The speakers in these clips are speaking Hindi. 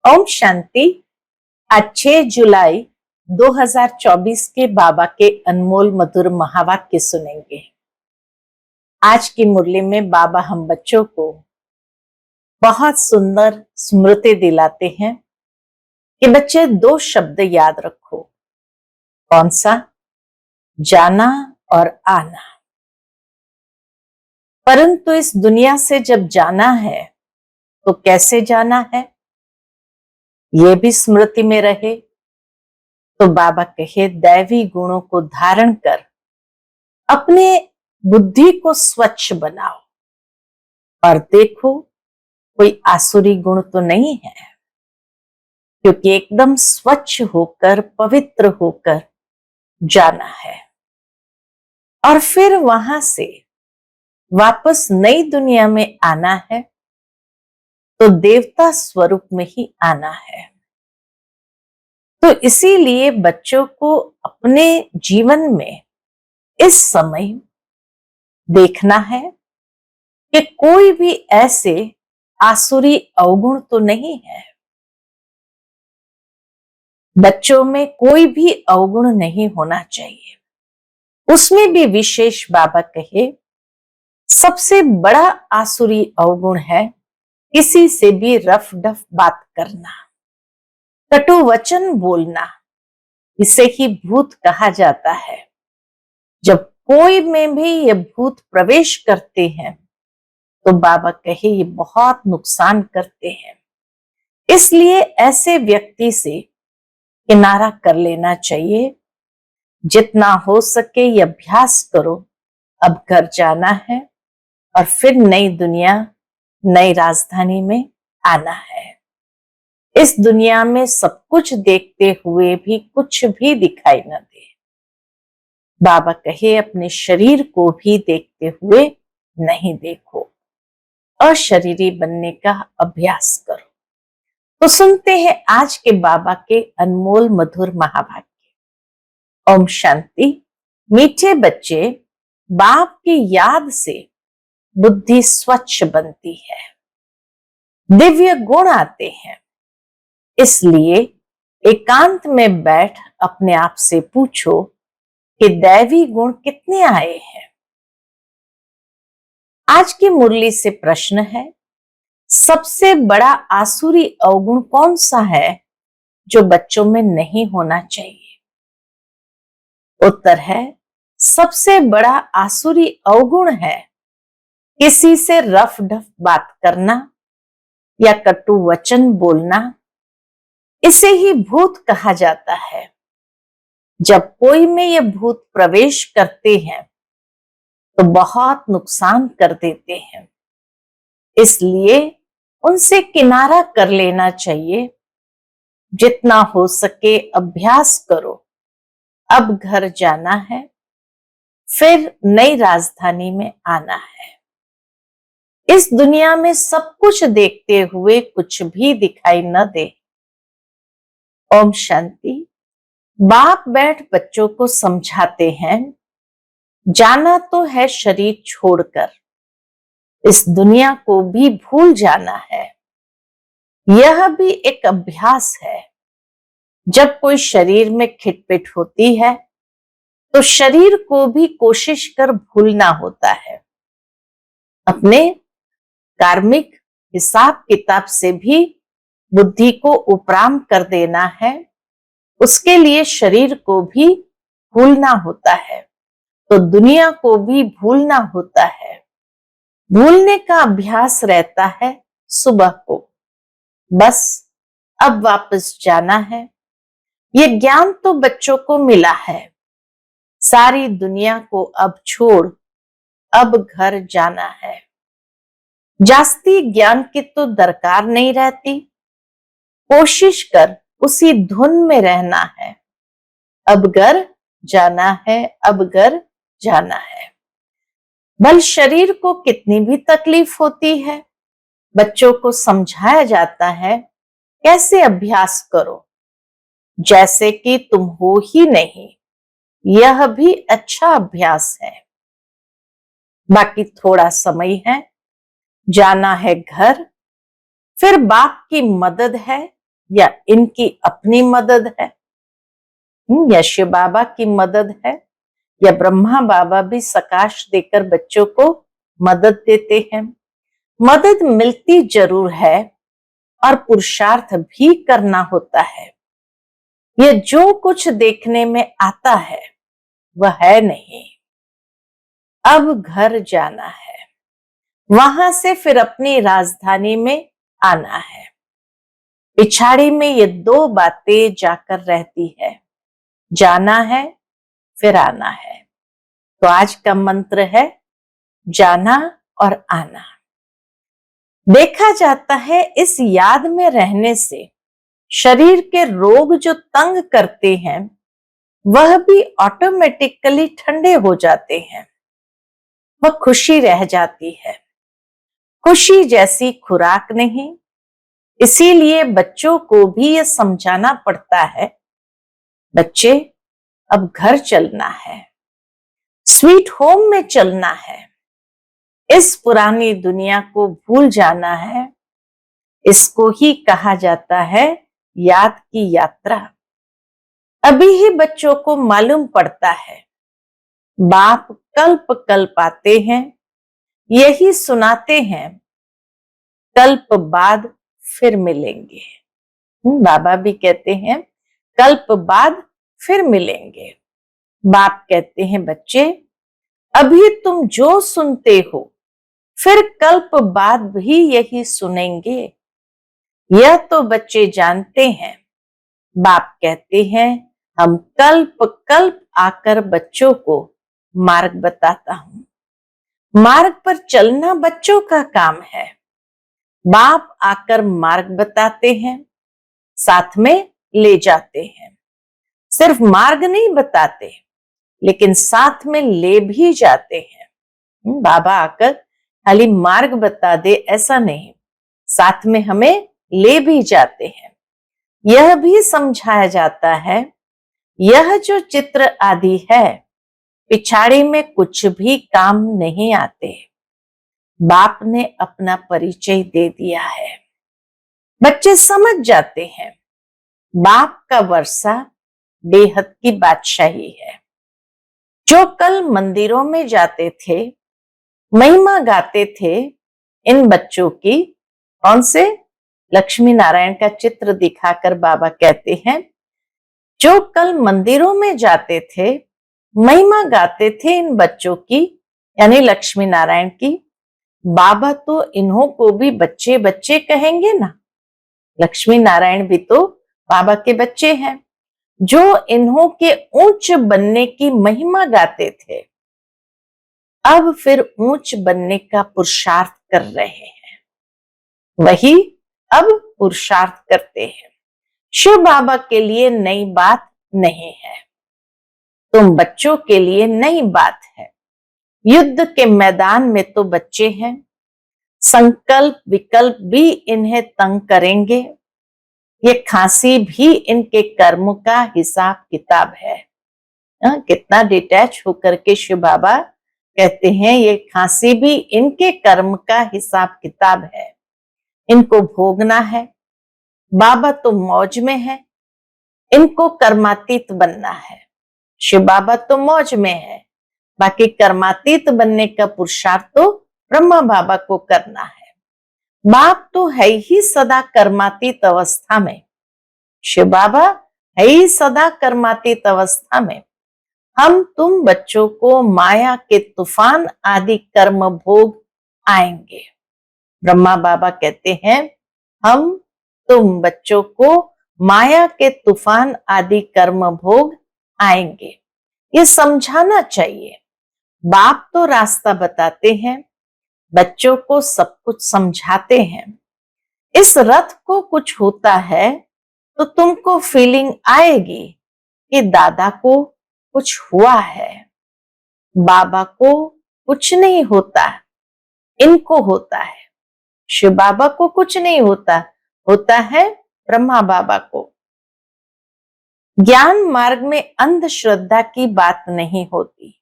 ओम शांति। आज 6 जुलाई 2024 के बाबा के अनमोल मधुर महावाक्य सुनेंगे। आज की मुरली में बाबा हम बच्चों को बहुत सुंदर स्मृति दिलाते हैं कि बच्चे 2 शब्द याद रखो। कौन सा? जाना और आना। परंतु इस दुनिया से जब जाना है तो कैसे जाना है, ये भी स्मृति में रहे। तो बाबा कहे, दैवी गुणों को धारण कर अपने बुद्धि को स्वच्छ बनाओ और देखो कोई आसुरी गुण तो नहीं है, क्योंकि एकदम स्वच्छ होकर पवित्र होकर जाना है और फिर वहां से वापस नई दुनिया में आना है तो देवता स्वरूप में ही आना है। तो इसीलिए बच्चों को अपने जीवन में इस समय देखना है कि कोई भी ऐसे आसुरी अवगुण तो नहीं है, बच्चों में कोई भी अवगुण नहीं होना चाहिए। उसमें भी विशेष बाबा कहे, सबसे बड़ा आसुरी अवगुण है किसी से भी रफ डफ बात करना, कटु वचन बोलना। इसे ही भूत कहा जाता है। जब कोई में भी ये भूत प्रवेश करते हैं तो बाबा कहे ये बहुत नुकसान करते हैं। इसलिए ऐसे व्यक्ति से किनारा कर लेना चाहिए। जितना हो सके ये अभ्यास करो। अब घर जाना है और फिर नई दुनिया, नई राजधानी में आना है। इस दुनिया में सब कुछ देखते हुए भी कुछ भी दिखाई न दे। बाबा कहे, अपने शरीर को भी देखते हुए नहीं देखो, अशरीरी बनने का अभ्यास करो। तो सुनते हैं आज के बाबा के अनमोल मधुर महावाक्य। ओम शांति। मीठे बच्चे, बाप की याद से बुद्धि स्वच्छ बनती है, दिव्य गुण आते हैं। इसलिए एकांत में बैठ अपने आप से पूछो कि दैवी गुण कितने आए हैं। आज की मुरली से प्रश्न है, सबसे बड़ा आसुरी अवगुण कौन सा है जो बच्चों में नहीं होना चाहिए? उत्तर है, सबसे बड़ा आसुरी अवगुण है किसी से रफ डफ बात करना या कटु वचन बोलना। इसे ही भूत कहा जाता है। जब कोई में ये भूत प्रवेश करते हैं तो बहुत नुकसान कर देते हैं। इसलिए उनसे किनारा कर लेना चाहिए। जितना हो सके अभ्यास करो। अब घर जाना है, फिर नई राजधानी में आना है। इस दुनिया में सब कुछ देखते हुए कुछ भी दिखाई न दे। ओम शांति। बाप बैठ बच्चों को समझाते हैं, जाना तो है शरीर छोड़कर, इस दुनिया को भी भूल जाना है। यह भी एक अभ्यास है। जब कोई शरीर में खिटपिट होती है तो शरीर को भी कोशिश कर भूलना होता है। अपने कार्मिक हिसाब किताब से भी बुद्धि को उपराम कर देना है। उसके लिए शरीर को भी भूलना होता है, तो दुनिया को भी भूलना होता है। भूलने का अभ्यास रहता है सुबह को। बस अब वापस जाना है। ये ज्ञान तो बच्चों को मिला है। सारी दुनिया को अब छोड़ अब घर जाना है। जास्ती ज्ञान की तो दरकार नहीं रहती। कोशिश कर उसी धुन में रहना है। अब घर जाना है, अब घर जाना है। बल शरीर को कितनी भी तकलीफ होती है, बच्चों को समझाया जाता है कैसे अभ्यास करो, जैसे कि तुम हो ही नहीं। यह भी अच्छा अभ्यास है। बाकी थोड़ा समय है, जाना है घर, फिर बाप की मदद है या इनकी अपनी मदद है, या शिव बाबा की मदद है, या ब्रह्मा बाबा भी सकाश देकर बच्चों को मदद देते हैं। मदद मिलती जरूर है और पुरुषार्थ भी करना होता है। यह जो कुछ देखने में आता है वह है नहीं। अब घर जाना है, वहां से फिर अपनी राजधानी में आना है। पिछाड़ी में ये दो बातें जाकर रहती है, जाना है फिर आना है। तो आज का मंत्र है जाना और आना। देखा जाता है इस याद में रहने से शरीर के रोग जो तंग करते हैं वह भी ऑटोमेटिकली ठंडे हो जाते हैं। वह खुशी रह जाती है। खुशी जैसी खुराक नहीं, इसीलिए बच्चों को भी यह समझाना पड़ता है, बच्चे अब घर चलना है, स्वीट होम में चलना है, इस पुरानी दुनिया को भूल जाना है। इसको ही कहा जाता है याद की यात्रा। अभी ही बच्चों को मालूम पड़ता है, बाप कल्प कल्प आते हैं, यही सुनाते हैं, कल्प बाद फिर मिलेंगे। बाबा भी कहते हैं कल्प बाद फिर मिलेंगे। बाप कहते हैं बच्चे अभी तुम जो सुनते हो फिर कल्प बाद भी यही सुनेंगे। यह तो बच्चे जानते हैं। बाप कहते हैं हम कल्प कल्प आकर बच्चों को मार्ग बताता हूं। मार्ग पर चलना बच्चों का काम है। बाप आकर मार्ग बताते हैं, साथ में ले जाते हैं। सिर्फ मार्ग नहीं बताते लेकिन साथ में ले भी जाते हैं। बाबा आकर खाली मार्ग बता दे ऐसा नहीं, साथ में हमें ले भी जाते हैं। यह भी समझाया जाता है यह जो चित्र आदि है पिछाड़ी में कुछ भी काम नहीं आते। बाप ने अपना परिचय दे दिया है। बच्चे समझ जाते हैं बाप का वर्षा बेहद की बादशाही है। जो कल मंदिरों में जाते थे, महिमा गाते थे, इन बच्चों की कौन से लक्ष्मी नारायण का चित्र दिखाकर बाबा कहते हैं जो कल मंदिरों में जाते थे, महिमा गाते थे इन बच्चों की यानी लक्ष्मी नारायण की, बाबा तो इन्हों को भी बच्चे बच्चे कहेंगे ना। लक्ष्मी नारायण भी तो बाबा के बच्चे हैं जो इन्हों के ऊंच बनने की महिमा गाते थे। अब फिर ऊंच बनने का पुरुषार्थ कर रहे हैं, वही अब पुरुषार्थ करते हैं। शिव बाबा के लिए नई बात नहीं है, तुम बच्चों के लिए नई बात है। युद्ध के मैदान में तो बच्चे हैं, संकल्प विकल्प भी इन्हें तंग करेंगे। ये खांसी भी इनके कर्म का हिसाब किताब है। कितना डिटैच होकर के शिव बाबा कहते हैं ये खांसी भी इनके कर्म का हिसाब किताब है, इनको भोगना है। बाबा तो मौज में है, इनको कर्मातीत बनना है। शिव बाबा तो मौज में है, बाकी कर्मातीत बनने का पुरुषार्थ तो ब्रह्मा बाबा को करना है। बाप तो है ही सदा कर्मातीत अवस्था में, शिव बाबा है ही सदा कर्मातीत अवस्था में। हम तुम बच्चों को माया के तूफान आदि कर्म भोग आएंगे। ब्रह्मा बाबा कहते हैं हम तुम बच्चों को माया के तूफान आदि कर्म भोग आएंगे। ये समझाना चाहिए। बाप तो रास्ता बताते हैं, बच्चों को सब कुछ समझाते हैं। इस रथ को कुछ होता है तो तुमको फीलिंग आएगी कि दादा को कुछ हुआ है। बाबा को कुछ नहीं होता, इनको होता है। शिव बाबा को कुछ नहीं होता, होता है ब्रह्मा बाबा को। ज्ञान मार्ग में अंधश्रद्धा की बात नहीं होती।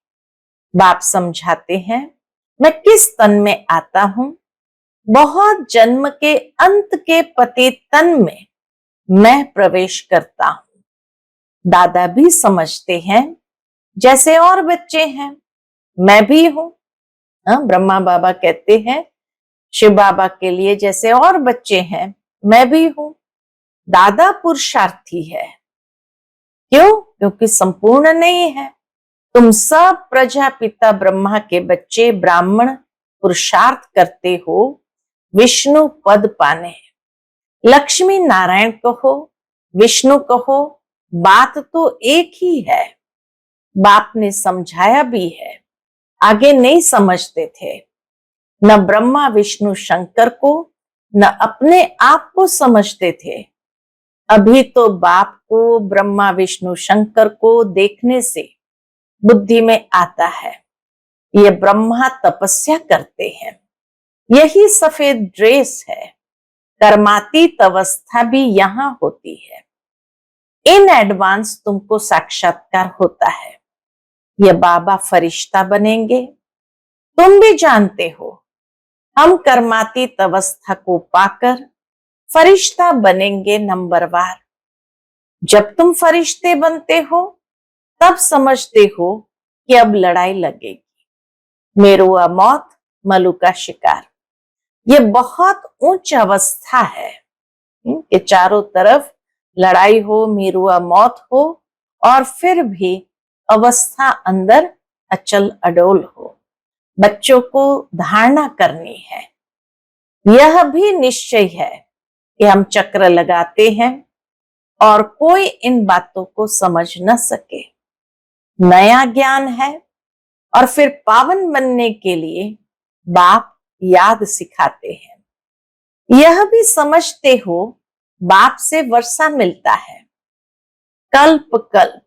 बाप समझाते हैं मैं किस तन में आता हूं, बहुत जन्म के अंत के पति तन में मैं प्रवेश करता हूं। दादा भी समझते हैं जैसे और बच्चे हैं, मैं भी हूं। ब्रह्मा बाबा कहते हैं शिव बाबा के लिए जैसे और बच्चे हैं, मैं भी हूं। दादा पुरुषार्थी है। क्यों? क्योंकि संपूर्ण नहीं है। तुम सब प्रजापिता ब्रह्मा के बच्चे ब्राह्मण पुरुषार्थ करते हो विष्णु पद पाने। लक्ष्मी नारायण कहो, विष्णु कहो, बात तो एक ही है। बाप ने समझाया भी है, आगे नहीं समझते थे। न ब्रह्मा विष्णु शंकर को, न अपने आप को समझते थे। अभी तो बाप को ब्रह्मा विष्णु शंकर को देखने से बुद्धि में आता है, ये ब्रह्मा तपस्या करते हैं, यही सफेद ड्रेस है। कर्मातीत अवस्था भी यहां होती है। इन एडवांस तुमको साक्षात्कार होता है। ये बाबा फरिश्ता बनेंगे। तुम भी जानते हो हम कर्मातीत अवस्था को पाकर फरिश्ता बनेंगे नंबरवार। जब तुम फरिश्ते बनते हो तब समझते हो कि अब लड़ाई लगेगी। मेरुआ मौत, मलु का शिकार, ये बहुत उच्च अवस्था है कि चारों तरफ लड़ाई हो, मेरुआ मौत हो और फिर भी अवस्था अंदर अचल अडोल हो। बच्चों को धारणा करनी है। यह भी निश्चय है कि हम चक्र लगाते हैं और कोई इन बातों को समझ न सके। नया ज्ञान है और फिर पावन बनने के लिए बाप याद सिखाते हैं। यह भी समझते हो बाप से वर्षा मिलता है। कल्प कल्प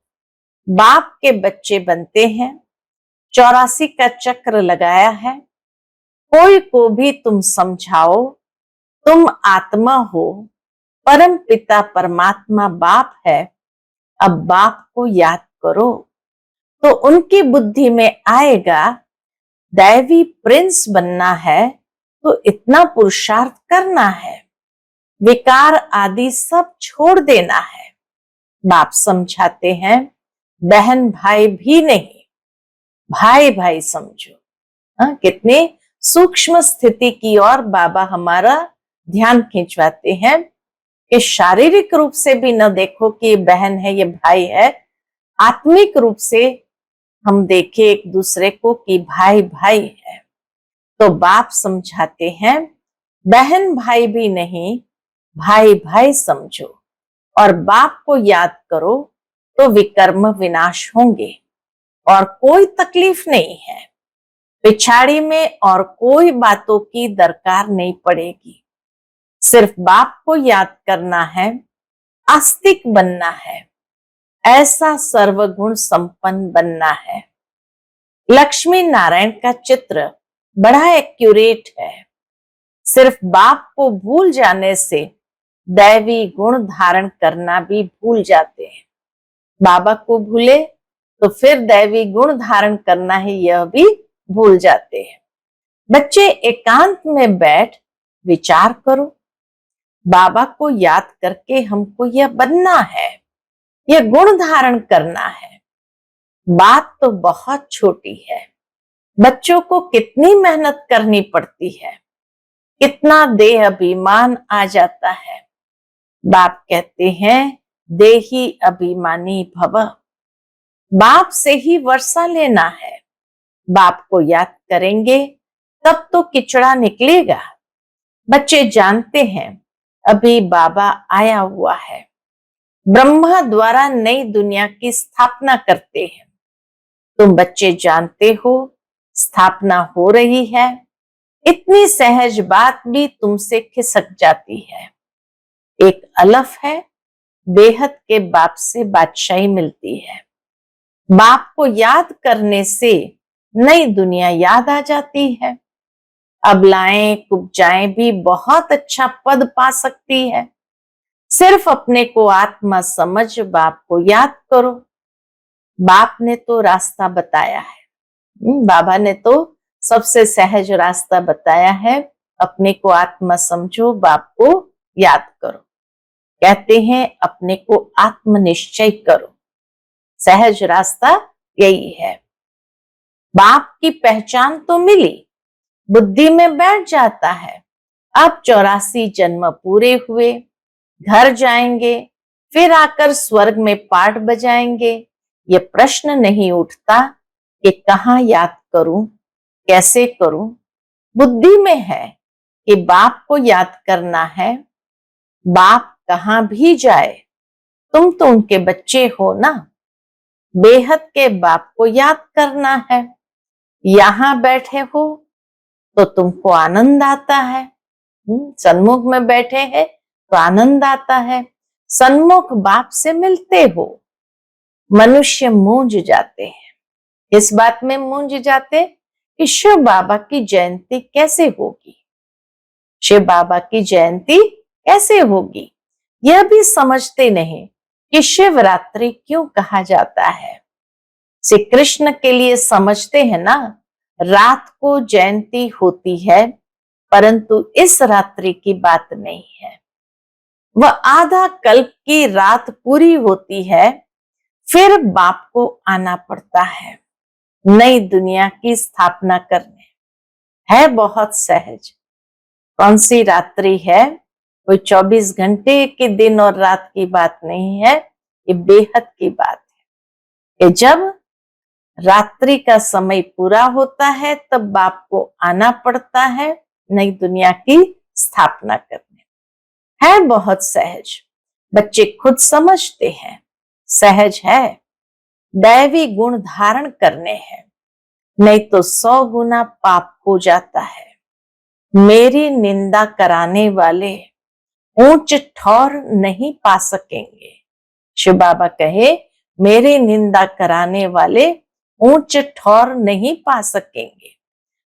बाप के बच्चे बनते हैं। 84 का चक्र लगाया है। कोई को भी तुम समझाओ तुम आत्मा हो, परम पिता परमात्मा बाप है, अब बाप को याद करो, तो उनकी बुद्धि में आएगा दैवी प्रिंस बनना है तो इतना पुरुषार्थ करना है, विकार आदि सब छोड़ देना है। बाप समझाते हैं बहन भाई भी नहीं, भाई भाई समझो। कितने सूक्ष्म स्थिति की ओर बाबा हमारा ध्यान खिंचवाते हैं कि शारीरिक रूप से भी न देखो कि ये बहन है, ये भाई है। आत्मिक रूप से हम देखें एक दूसरे को कि भाई भाई है। तो बाप समझाते हैं बहन भाई भी नहीं, भाई भाई समझो और बाप को याद करो तो विकर्म विनाश होंगे और कोई तकलीफ नहीं है। पिछाड़ी में और कोई बातों की दरकार नहीं पड़ेगी। सिर्फ बाप को याद करना है, आस्तिक बनना है, ऐसा सर्वगुण संपन्न बनना है। लक्ष्मी नारायण का चित्र बड़ा एक्यूरेट है। सिर्फ बाप को भूल जाने से दैवी गुण धारण करना भी भूल जाते हैं। बाबा को भूले तो फिर दैवी गुण धारण करना है यह भी भूल जाते हैं। बच्चे एकांत में बैठ विचार करो, बाबा को याद करके हमको यह बनना है, यह गुण धारण करना है। बात तो बहुत छोटी है। बच्चों को कितनी मेहनत करनी पड़ती है, कितना देह अभिमान आ जाता है। बाप कहते हैं देही अभिमानी भव। बाप से ही वर्षा लेना है। बाप को याद करेंगे तब तो किचड़ा निकलेगा। बच्चे जानते हैं अभी बाबा आया हुआ है, ब्रह्मा द्वारा नई दुनिया की स्थापना करते हैं। तुम बच्चे जानते हो स्थापना हो रही है। इतनी सहज बात भी तुमसे खिसक जाती है। एक अलफ है, बेहद के बाप से बादशाही मिलती है। बाप को याद करने से नई दुनिया याद आ जाती है। अबलाएं कुब्जाएं भी बहुत अच्छा पद पा सकती है। सिर्फ अपने को आत्मा समझ बाप को याद करो। बाप ने तो रास्ता बताया है। बाबा ने तो सबसे सहज रास्ता बताया है। अपने को आत्मा समझो, बाप को याद करो। कहते हैं अपने को आत्मनिश्चय करो। सहज रास्ता यही है। बाप की पहचान तो मिली, बुद्धि में बैठ जाता है। अब 84 जन्म पूरे हुए, घर जाएंगे, फिर आकर स्वर्ग में पाठ बजाएंगे। ये प्रश्न नहीं उठता कि कहाँ याद करूं, कैसे करूं। बुद्धि में है कि बाप को याद करना है। बाप कहाँ भी जाए, तुम तो उनके बच्चे हो ना। बेहद के बाप को याद करना है। यहां बैठे हो तो तुमको आनंद आता है। सन्मुख में बैठे हैं तो आनंद आता है। सन्मुख बाप से मिलते हो। मनुष्य मूंझ जाते हैं। इस बात में मूंझ जाते कि शिव बाबा की जयंती कैसे होगी, शिव बाबा की जयंती कैसे होगी। यह भी समझते नहीं कि शिवरात्रि क्यों कहा जाता है। श्री कृष्ण के लिए समझते हैं ना, रात को जयंती होती है, परंतु इस रात्रि की बात नहीं है। वह आधा कल्प की रात पूरी होती है, फिर बाप को आना पड़ता है नई दुनिया की स्थापना करने। है बहुत सहज। कौन सी रात्रि है, कोई 24 घंटे के दिन और रात की बात नहीं है। ये बेहद की बात है कि जब रात्रि का समय पूरा होता है तब बाप को आना पड़ता है नई दुनिया की स्थापना करने। है बहुत सहज। बच्चे खुद समझते हैं सहज है। दैवी गुण धारण करने हैं, नहीं तो 100 गुना पाप हो जाता है। मेरी निंदा कराने वाले ऊंच ठौर नहीं पा सकेंगे। शिव बाबा कहे मेरी निंदा कराने वाले ऊंच ठौर नहीं पा सकेंगे।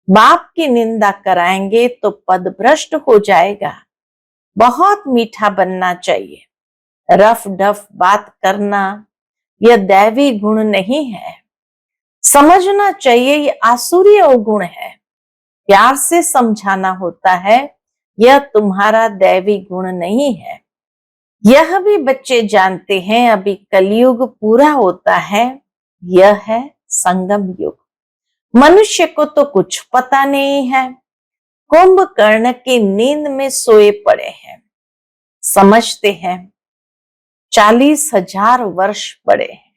बाप की निंदा कराएंगे तो पद भ्रष्ट हो जाएगा। बहुत मीठा बनना चाहिए। रफ डफ बात करना यह दैवी गुण नहीं है। समझना चाहिए ये आसुरी अवगुण है। प्यार से समझाना होता है, यह तुम्हारा दैवी गुण नहीं है। यह भी बच्चे जानते हैं अभी कलयुग पूरा होता है, यह है संगम युग। मनुष्य को तो कुछ पता नहीं है। कुंभकर्ण की नींद में सोए पड़े हैं। समझते हैं 40,000 वर्ष पड़े हैं।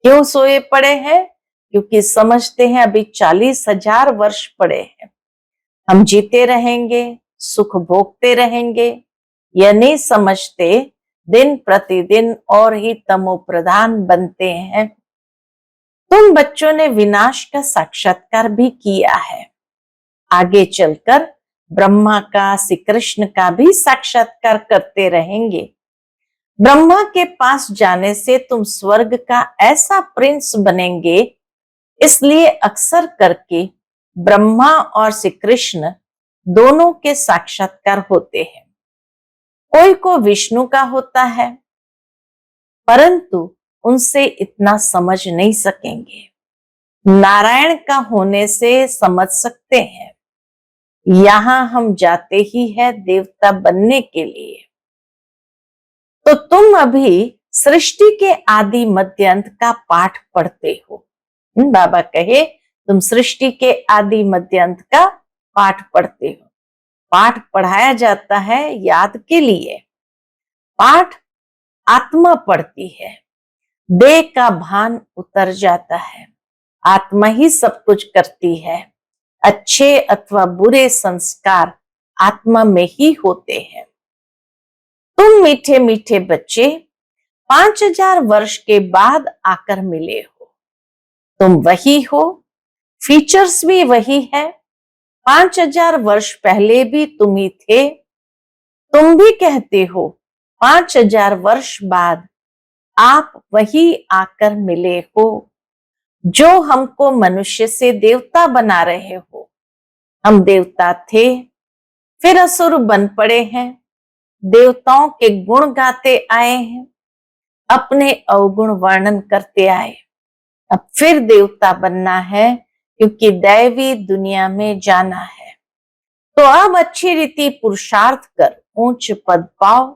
क्यों सोए पड़े हैं? क्योंकि समझते हैं अभी 40,000 वर्ष पड़े हैं, हम जीते रहेंगे, सुख भोगते रहेंगे। यह नहीं समझते दिन प्रतिदिन और ही तमो प्रधान बनते हैं। तुम बच्चों ने विनाश का साक्षात्कार भी किया है। आगे चलकर ब्रह्मा का, श्री कृष्ण का भी साक्षात्कार करते रहेंगे। ब्रह्मा के पास जाने से तुम स्वर्ग का ऐसा प्रिंस बनेंगे। इसलिए अक्सर करके ब्रह्मा और श्री कृष्ण दोनों के साक्षात्कार होते हैं। कोई को विष्णु का होता है, परंतु उनसे इतना समझ नहीं सकेंगे। नारायण का होने से समझ सकते हैं। यहां हम जाते ही है देवता बनने के लिए। तो तुम अभी सृष्टि के आदि मध्य अंत का पाठ पढ़ते हो। बाबा कहे तुम सृष्टि के आदि मध्य अंत का पाठ पढ़ते हो। पाठ पढ़ाया जाता है याद के लिए। पाठ आत्मा पढ़ती है। देह का भान उतर जाता है। आत्मा ही सब कुछ करती है। अच्छे अथवा बुरे संस्कार आत्मा में ही होते हैं। तुम मीठे मीठे बच्चे 5000 वर्ष के बाद आकर मिले हो। तुम वही हो, फीचर्स भी वही है। 5000 वर्ष पहले भी तुम ही थे। तुम भी कहते हो 5000 वर्ष बाद आप वही आकर मिले हो जो हमको मनुष्य से देवता बना रहे हो। हम देवता थे, फिर असुर बन पड़े हैं। देवताओं के गुण गाते आए हैं, अपने अवगुण वर्णन करते आए। अब फिर देवता बनना है, क्योंकि दैवी दुनिया में जाना है। तो अब अच्छी रीति पुरुषार्थ कर ऊंच पद पाओ।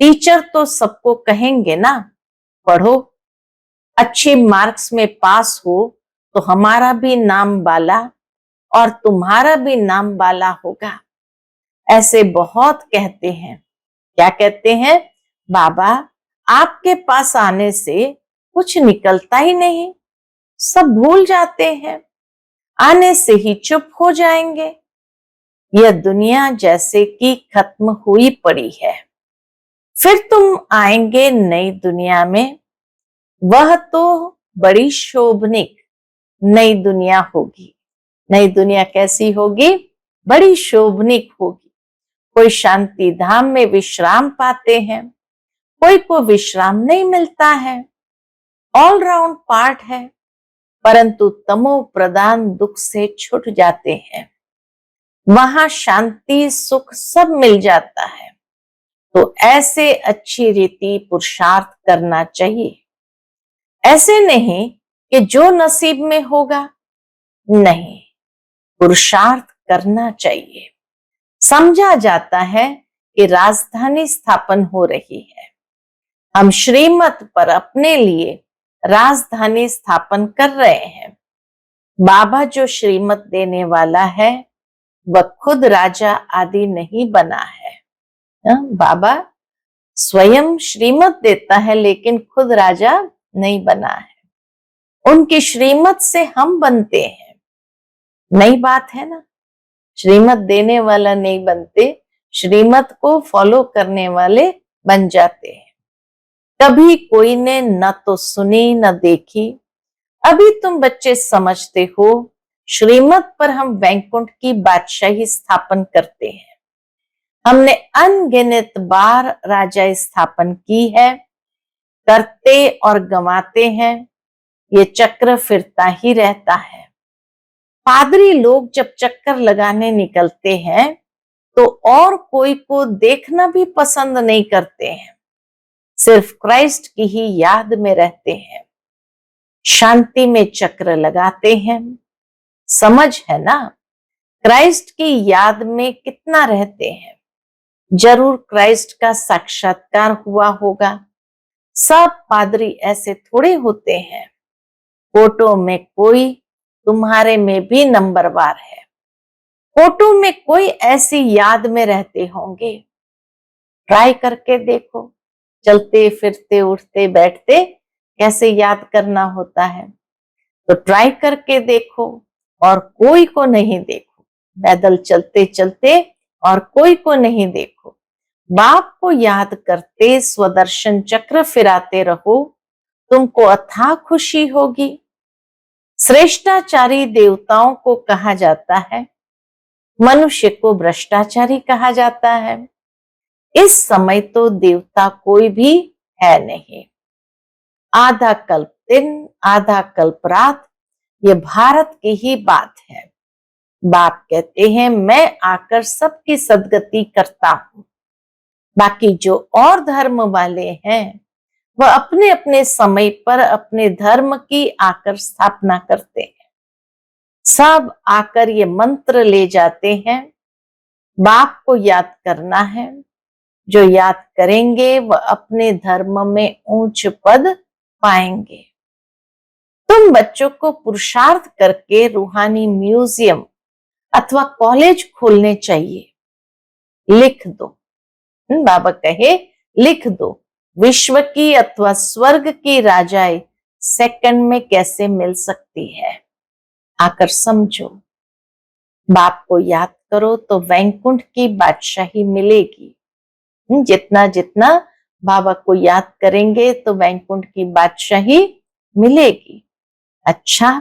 टीचर तो सबको कहेंगे ना, पढ़ो, अच्छे मार्क्स में पास हो तो हमारा भी नाम बाला और तुम्हारा भी नाम बाला होगा। ऐसे बहुत कहते हैं। क्या कहते हैं? बाबा, आपके पास आने से कुछ निकलता ही नहीं, सब भूल जाते हैं, आने से ही चुप हो जाएंगे। यह दुनिया जैसे कि खत्म हुई पड़ी है। फिर तुम आएंगे नई दुनिया में, वह तो बड़ी शोभनिक नई दुनिया होगी। नई दुनिया कैसी होगी? बड़ी शोभनिक होगी। कोई शांति धाम में विश्राम पाते हैं, कोई को विश्राम नहीं मिलता है। ऑल राउंड पार्ट है, परंतु तमो प्रधान दुख से छूट जाते हैं। वहां शांति सुख सब मिल जाता है। तो ऐसे अच्छी रीति पुरुषार्थ करना चाहिए। ऐसे नहीं कि जो नसीब में होगा, नहीं, पुरुषार्थ करना चाहिए। समझा जाता है कि राजधानी स्थापन हो रही है। हम श्रीमत पर अपने लिए राजधानी स्थापन कर रहे हैं। बाबा जो श्रीमत देने वाला है, वह खुद राजा आदि नहीं बना है। बाबा स्वयं श्रीमत देता है, लेकिन खुद राजा नहीं बना है। उनकी श्रीमत से हम बनते हैं। नई बात है ना? श्रीमत देने वाला नहीं बनते, श्रीमत को फॉलो करने वाले बन जाते हैं। कभी कोई ने न तो सुनी न देखी। अभी तुम बच्चे समझते हो, श्रीमत पर हम वैकुंठ की बादशाही स्थापन करते हैं। हमने अनगिनत बार राजा स्थापन की है, करते और गंवाते हैं। ये चक्र फिरता ही रहता है। पादरी लोग जब चक्कर लगाने निकलते हैं तो और कोई को देखना भी पसंद नहीं करते हैं, सिर्फ क्राइस्ट की ही याद में रहते हैं, शांति में चक्र लगाते हैं। समझ है ना? क्राइस्ट की याद में कितना रहते हैं। जरूर क्राइस्ट का साक्षात्कार हुआ होगा। सब पादरी ऐसे थोड़े होते हैं। फोटो में कोई तुम्हारे में भी नंबरवार है। फोटो में कोई ऐसी याद में रहते होंगे। ट्राई करके देखो, चलते फिरते उठते बैठते कैसे याद करना होता है। तो ट्राई करके देखो और कोई को नहीं देखो। पैदल चलते चलते और कोई को नहीं देखो। बाप को याद करते स्वदर्शन चक्र फिराते रहो, तुमको अथाह खुशी होगी। श्रेष्ठाचारी देवताओं को कहा जाता है, मनुष्य को भ्रष्टाचारी कहा जाता है। इस समय तो देवता कोई भी है नहीं। आधा कल्प दिन, आधा कल्प रात, ये भारत की ही बात है। बाप कहते हैं, मैं आकर सबकी सदगति करता हूं। बाकी जो और धर्म वाले हैं, वह अपने अपने समय पर अपने धर्म की आकर स्थापना करते हैं। सब आकर ये मंत्र ले जाते हैं, बाप को याद करना है। जो याद करेंगे वह अपने धर्म में ऊंच पद पाएंगे। तुम बच्चों को पुरुषार्थ करके रूहानी म्यूजियम अथवा कॉलेज खोलने चाहिए। लिख दो। बाबा कहे, लिख दो, विश्व की अथवा स्वर्ग की राजाई सेकंड में कैसे मिल सकती है। आकर समझो। बाप को याद करो तो वैकुंठ की बादशाही मिलेगी। जितना जितना बाबा को याद करेंगे तो वैकुंठ की बादशाही मिलेगी। अच्छा,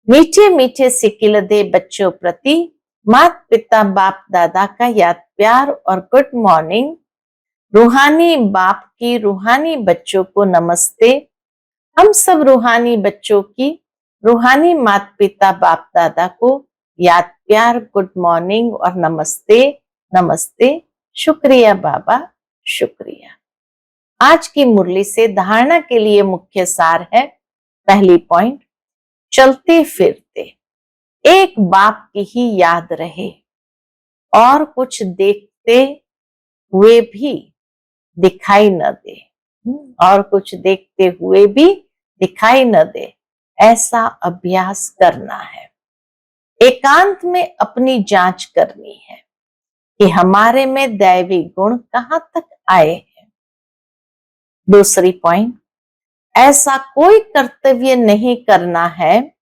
मीठे मीठे सिकिल दे बच्चों प्रति माता पिता बाप दादा का याद प्यार और गुड मॉर्निंग। रूहानी बाप की रूहानी बच्चों को नमस्ते। हम सब रूहानी बच्चों की रूहानी माता पिता बाप दादा को याद प्यार गुड मॉर्निंग और नमस्ते नमस्ते। शुक्रिया बाबा, शुक्रिया। आज की मुरली से धारणा के लिए मुख्य सार है। पहली पॉइंट, चलते फिरते एक बाप की ही याद रहे और कुछ देखते हुए भी दिखाई न दे, और कुछ देखते हुए भी दिखाई न दे, ऐसा अभ्यास करना है। एकांत में अपनी जांच करनी है कि हमारे में दैवी गुण कहां तक आए हैं। दूसरी पॉइंट, ऐसा कोई कर्तव्य नहीं करना है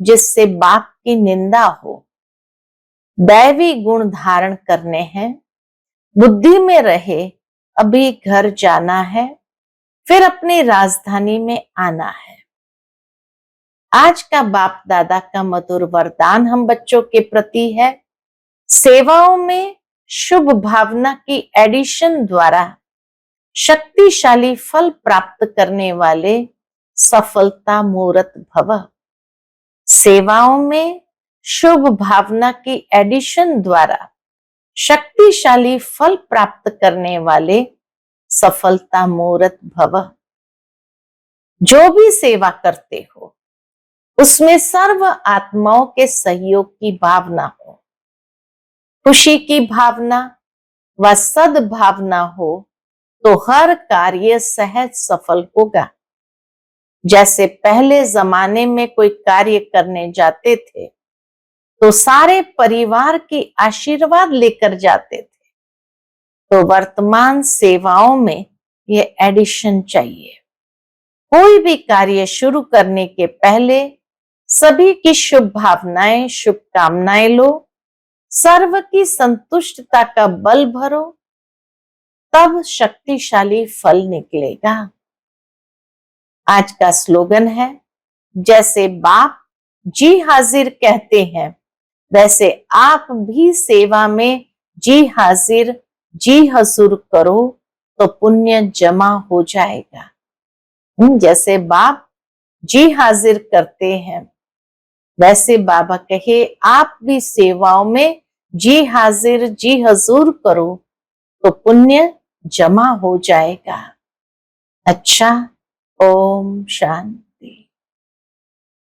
जिससे बाप की निंदा हो। दैवी गुण धारण करने हैं, बुद्धि में रहे अभी घर जाना है, फिर अपनी राजधानी में आना है। आज का बाप दादा का मधुर वरदान हम बच्चों के प्रति है, सेवाओं में शुभ भावना की एडिशन द्वारा शक्तिशाली फल प्राप्त करने वाले सफलता मूर्त भव। सेवाओं में शुभ भावना की एडिशन द्वारा शक्तिशाली फल प्राप्त करने वाले सफलता मूर्त भव। जो भी सेवा करते हो उसमें सर्व आत्माओं के सहयोग की भावना हो, खुशी की भावना व सद्भावना हो तो हर कार्य सहज सफल होगा। जैसे पहले जमाने में कोई कार्य करने जाते थे तो सारे परिवार की आशीर्वाद लेकर जाते थे, तो वर्तमान सेवाओं में ये एडिशन चाहिए। कोई भी कार्य शुरू करने के पहले सभी की शुभ भावनाएं, शुभकामनाएं लो, सर्व की संतुष्टता का बल भरो, तब शक्तिशाली फल निकलेगा। आज का स्लोगन है, जैसे बाप जी हाजिर कहते हैं वैसे आप भी सेवा में जी हाजिर जी हजूर करो तो पुण्य जमा हो जाएगा। जैसे बाप जी हाजिर करते हैं वैसे बाबा कहे आप भी सेवाओं में जी हाजिर जी हजूर करो तो पुण्य जमा हो जाएगा। अच्छा, ओम शांति।